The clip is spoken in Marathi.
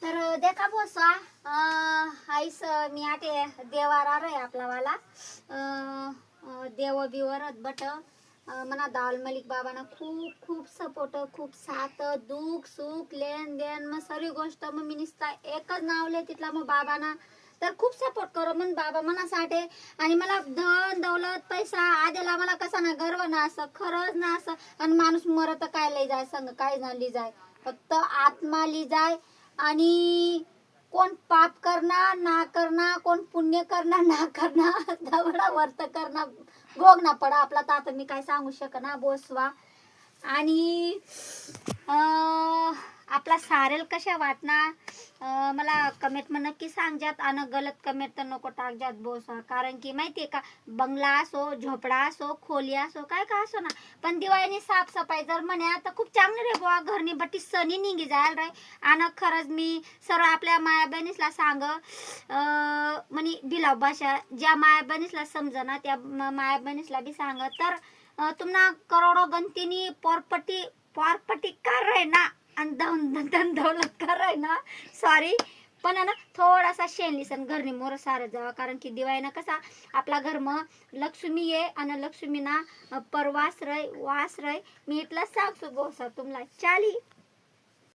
तर देखा बोसा आईस मी आटे देवारा रे आपला वाला देव बिवरत बट मना दाल मलिक बाबांना खूप खूप सपोर्ट खूप साथ दुख सुख लेन देन मग सर्व गोष्ट मग मी निसता एकच नावले तिथला मग बाबांना तर खूप सपोर्ट करो मन बाबा मनासाठी आणि मला धन दौलत पैसा आदेला मला कसा ना गर्व ना असं खरंच ना असं आणि माणूस मरत काय लई जाय संग काय झाली जाय फक्त आत्मा ली जाय आणि कोण पाप करणार ना करणार कोण पुण्य करणार ना करणार दवडा वर्त करणार भोग ना पडा आपला तर आता मी काय सांगू शकना बोसवा आणि आपला सारेल कशा वाटणार मला कमेंट मध्ये नक्की सांगजात आणि गलत कमेंट तर नको टाकजात बोसा कारण की माहितीये का बंगला असो झोपडा असो खोली असो काय का असो ना पण दिवाळीने साफसफाई जर म्हणे आता खूप चांगली रे बुवा घरनी बट्टी सनी निघी जायला रे आणि खरंच मी सर्व आपल्या माया बहिणीला सांग म्हणे बिलाव भाषा ज्या माया बहिणीला समजना त्या माया बहिणीला बी सांग तर तुम्हाला करोडो गणतीनी पॉरपटी कर रहे ना धन दौलत कर रहे ना सॉरी पण ना थोडासा शेणलिसन घरनी मोर सारं जावा कारण की दिवाळीना कसा आपला घर मग लक्ष्मी ये आणि लक्ष्मी ना परवास रय वास रय मी इथलं सांगतो बोसा तुम्हाला चाली